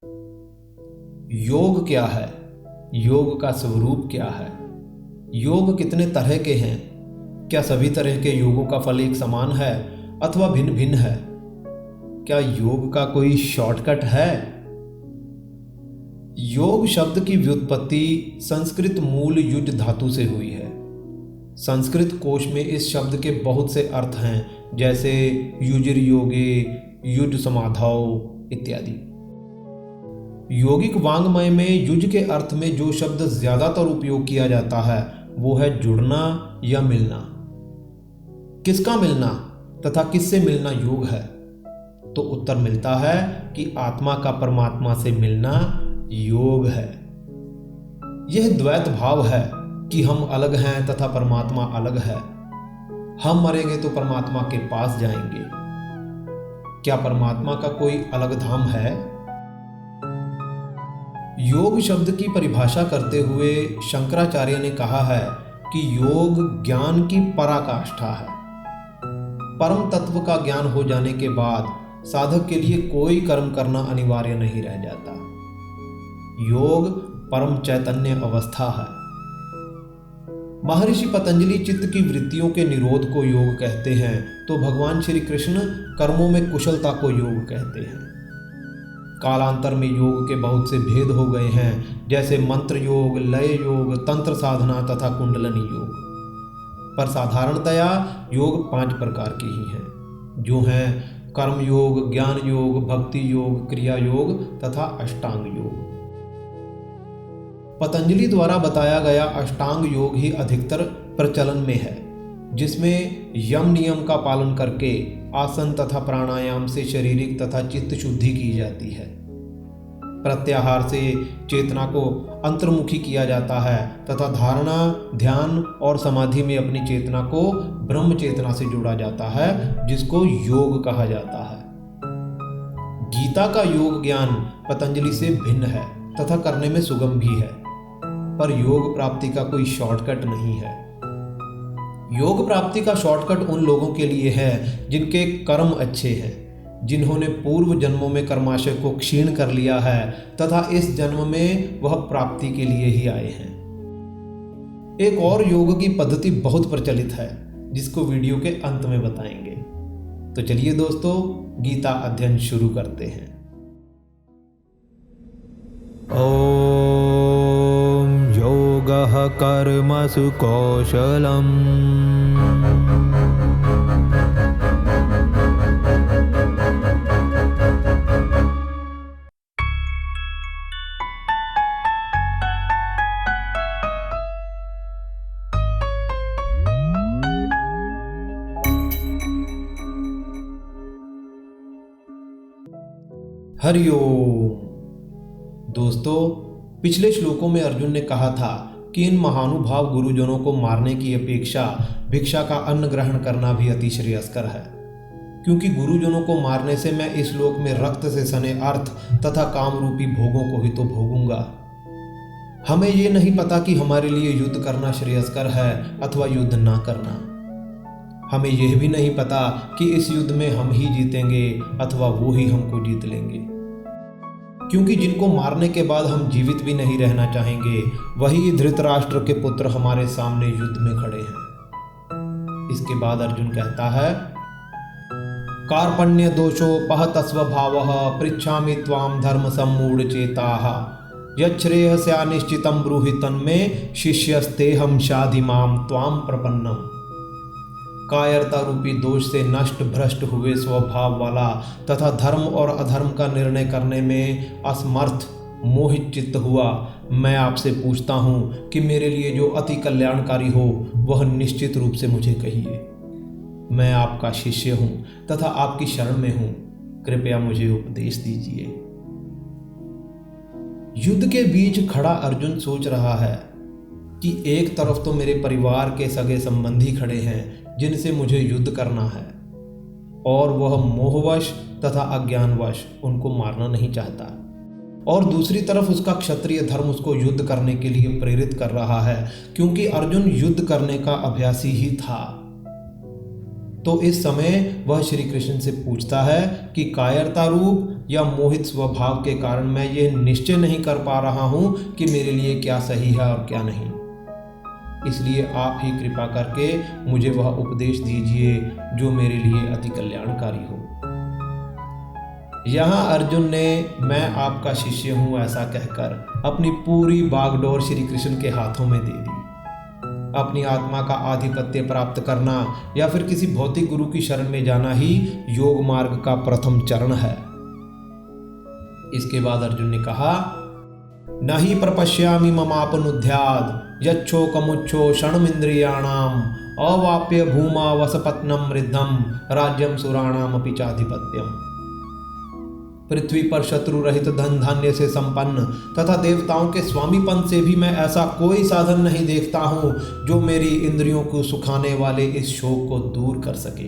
योग क्या है? योग का स्वरूप क्या है? योग कितने तरह के हैं? क्या सभी तरह के योगों का फल एक समान है अथवा भिन्न भिन्न है? क्या योग का कोई शॉर्टकट है? योग शब्द की व्युत्पत्ति संस्कृत मूल युज धातु से हुई है। संस्कृत कोश में इस शब्द के बहुत से अर्थ हैं, जैसे युजिर योगे, युज समाधौ इत्यादि। योगिक वांग्मय में युज के अर्थ में जो शब्द ज्यादातर उपयोग किया जाता है वो है जुड़ना या मिलना। किसका मिलना तथा किससे मिलना योग है? तो उत्तर मिलता है कि आत्मा का परमात्मा से मिलना योग है। यह द्वैत भाव है कि हम अलग हैं तथा परमात्मा अलग है। हम मरेंगे तो परमात्मा के पास जाएंगे। क्या परमात्मा का कोई अलग धाम है? योग शब्द की परिभाषा करते हुए शंकराचार्य ने कहा है कि योग ज्ञान की पराकाष्ठा है। परम तत्व का ज्ञान हो जाने के बाद साधक के लिए कोई कर्म करना अनिवार्य नहीं रह जाता। योग परम चैतन्य अवस्था है। महर्षि पतंजलि चित्त की वृत्तियों के निरोध को योग कहते हैं, तो भगवान श्री कृष्ण कर्मों में कुशलता को योग कहते हैं। कालांतर में योग के बहुत से भेद हो गए हैं, जैसे मंत्र योग, लय योग, तंत्र साधना तथा कुंडलनी योग। पर साधारणतया योग 5 प्रकार के ही हैं, जो हैं कर्म योग, ज्ञान योग, भक्ति योग, क्रिया योग तथा अष्टांग योग। पतंजलि द्वारा बताया गया अष्टांग योग ही अधिकतर प्रचलन में है, जिसमें यम नियम का पालन करके आसन तथा प्राणायाम से शारीरिक तथा चित्त शुद्धि की जाती है। प्रत्याहार से चेतना को अंतर्मुखी किया जाता है तथा धारणा, ध्यान और समाधि में अपनी चेतना को ब्रह्म चेतना से जोड़ा जाता है, जिसको योग कहा जाता है। गीता का योग ज्ञान पतंजलि से भिन्न है तथा करने में सुगम भी है, पर योग प्राप्ति का कोई शॉर्टकट नहीं है। योग प्राप्ति का शॉर्टकट उन लोगों के लिए है जिनके कर्म अच्छे हैं, जिन्होंने पूर्व जन्मों में कर्माशय को क्षीण कर लिया है तथा इस जन्म में वह प्राप्ति के लिए ही आए हैं। एक और योग की पद्धति बहुत प्रचलित है, जिसको वीडियो के अंत में बताएंगे। तो चलिए दोस्तों, गीता अध्ययन शुरू करते हैं। ओम योगः कर्मसु कौशलम् हरिओम। दोस्तों, पिछले श्लोकों में अर्जुन ने कहा था कि इन महानुभाव गुरुजनों को मारने की अपेक्षा भिक्षा का अन्न ग्रहण करना भी अति श्रेयस्कर है, क्योंकि गुरुजनों को मारने से मैं इस लोक में रक्त से सने अर्थ तथा काम रूपी भोगों को ही तो भोगूंगा। हमें ये नहीं पता कि हमारे लिए युद्ध करना श्रेयस्कर है अथवा युद्ध ना करना। हमें यह भी नहीं पता कि इस युद्ध में हम ही जीतेंगे अथवा वो ही हमको जीत लेंगे, क्योंकि जिनको मारने के बाद हम जीवित भी नहीं रहना चाहेंगे, वही धृतराष्ट्र के पुत्र हमारे सामने युद्ध में खड़े हैं। इसके बाद अर्जुन कहता है, कार्पण्य दोषो पहतस्व भावः पृच्छामि त्वाम धर्म सम्मूढ़ चेताः यच्छ्रेयस्या निश्चितं ब्रूहि तन्मे शिष्यस्तेहं शाधिमां त्वाम प्रपन्नम। कायरता रूपी दोष से नष्ट भ्रष्ट हुए स्वभाव वाला तथा धर्म और अधर्म का निर्णय करने में असमर्थ मोहित चित्त हुआ, मैं आपसे पूछता हूँ कि मेरे लिए जो अति कल्याणकारी हो वह निश्चित रूप से मुझे कहिए। मैं आपका शिष्य हूँ तथा आपकी शरण में हूँ, कृपया मुझे उपदेश दीजिए। युद्ध के बीच खड़ा अर्जुन सोच रहा है कि एक तरफ तो मेरे परिवार के सगे संबंधी खड़े हैं जिनसे मुझे युद्ध करना है, और वह मोहवश तथा अज्ञानवश उनको मारना नहीं चाहता, और दूसरी तरफ उसका क्षत्रिय धर्म उसको युद्ध करने के लिए प्रेरित कर रहा है, क्योंकि अर्जुन युद्ध करने का अभ्यासी ही था। तो इस समय वह श्री कृष्ण से पूछता है कि कायरता रूप या मोहित स्वभाव के कारण मैं ये निश्चय नहीं कर पा रहा हूँ कि मेरे लिए क्या सही है और क्या नहीं। इसलिए आप ही कृपा करके मुझे वह उपदेश दीजिए जो मेरे लिए अति कल्याणकारी हो। यहाँ अर्जुन ने मैं आपका शिष्य हूँ ऐसा कहकर अपनी पूरी बागडोर श्री कृष्ण के हाथों में दे दी। अपनी आत्मा का आधिपत्य प्राप्त करना या फिर किसी भौतिक गुरु की शरण में जाना ही योग मार्ग का प्रथम चरण है। इसके बाद अर्जुन ने कहा, नहि प्रपश्यामि ममापनुध्याद यच्छोकमुच्छो क्षणमिन्द्रियाणाम अवाप्य भूमा वसपत्नम रिद्धम राज्यम सुराणाम अपि चाधिपत्यम। पृथ्वी पर शत्रु रहित धन धान्य से संपन्न तथा देवताओं के स्वामीपन से भी मैं ऐसा कोई साधन नहीं देखता हूं जो मेरी इंद्रियों को सुखाने वाले इस शोक को दूर कर सके।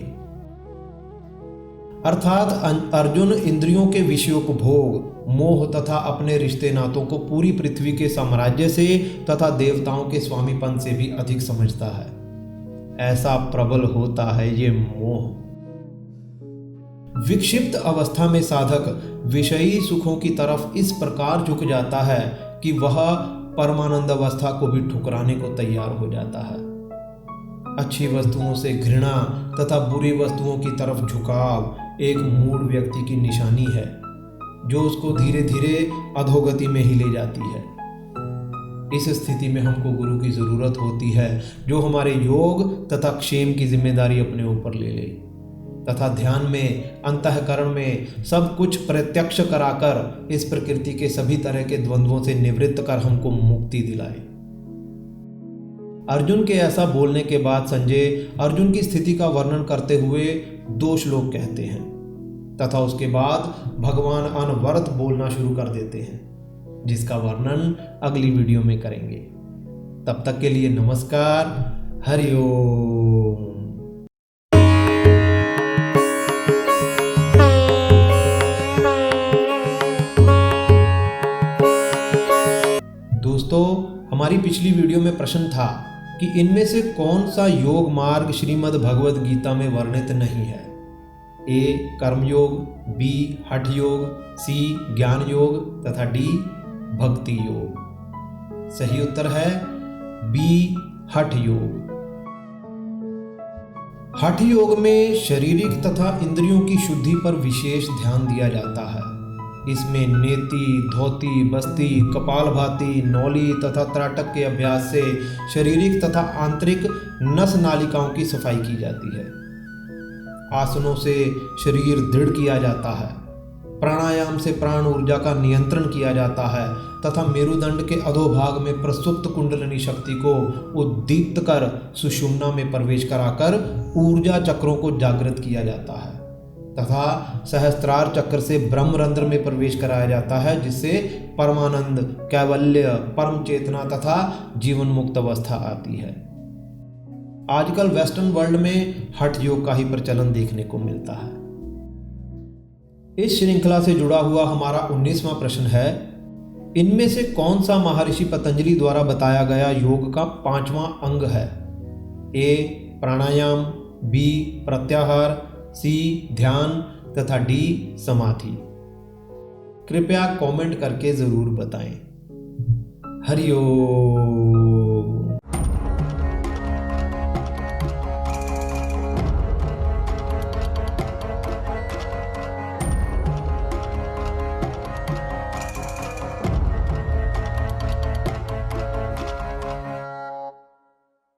अर्थात अर्जुन इंद्रियों के विषयोपभोग, मोह तथा अपने रिश्ते नातों को पूरी पृथ्वी के साम्राज्य से तथा देवताओं के स्वामीपन से भी अधिक समझता है। ऐसा प्रबल होता है ये मोह। विक्षिप्त अवस्था में साधक विषयी सुखों की तरफ इस प्रकार झुक जाता है कि वह परमानंद अवस्था को भी ठुकराने को तैयार हो जाता है। अच्छी वस्तुओं से घृणा तथा बुरी वस्तुओं की तरफ झुकाव एक मूढ़ व्यक्ति की निशानी है जो उसको धीरे धीरे अधोगति में ही ले जाती है। इस स्थिति में हमको गुरु की जरूरत होती है जो हमारे योग तथा क्षेम की जिम्मेदारी अपने ऊपर ले ले तथा ध्यान में, अंतःकरण में सब कुछ प्रत्यक्ष कराकर इस प्रकृति के सभी तरह के द्वंद्वों से निवृत्त कर हमको मुक्ति दिलाए। अर्जुन के ऐसा बोलने के बाद संजय अर्जुन की स्थिति का वर्णन करते हुए 2 श्लोक कहते हैं तथा उसके बाद भगवान अनवरत बोलना शुरू कर देते हैं, जिसका वर्णन अगली वीडियो में करेंगे। तब तक के लिए नमस्कार, हरि ओम। दोस्तों, हमारी पिछली वीडियो में प्रश्न था कि इनमें से कौन सा योग मार्ग श्रीमद् भगवद गीता में वर्णित नहीं है। ए कर्मयोग, बी हठ योग, सी ज्ञान योग तथा डी भक्ति योग। सही उत्तर है बी हठ योग। हठ योग में शारीरिक तथा इंद्रियों की शुद्धि पर विशेष ध्यान दिया जाता है। इसमें नेति, धोती, बस्ती, कपालभाति, नौली तथा त्राटक के अभ्यास से शारीरिक तथा आंतरिक नस नालिकाओं की सफाई की जाती है। आसनों से शरीर दृढ़ किया जाता है। प्राणायाम से प्राण ऊर्जा का नियंत्रण किया जाता है तथा मेरुदंड के अधोभाग में प्रसुप्त कुंडलिनी शक्ति को उद्दीप्त कर सुषुम्ना में प्रवेश कराकर ऊर्जा चक्रों को जागृत किया जाता है तथा सहस्त्रार चक्र से ब्रह्मरंध्र में प्रवेश कराया जाता है, जिससे परमानंद, कैवल्य, परम चेतना तथा जीवन मुक्त अवस्था आती है। आजकल वेस्टर्न वर्ल्ड में हठ योग का ही प्रचलन देखने को मिलता है। इस श्रृंखला से जुड़ा हुआ हमारा 19वां प्रश्न है, इनमें से कौन सा महर्षि पतंजलि द्वारा बताया गया योग का 5वां अंग है। ए प्राणायाम, बी प्रत्याहार, सी ध्यान तथा डी समाधि। कृपया कमेंट करके जरूर बताएं। हरि ओम।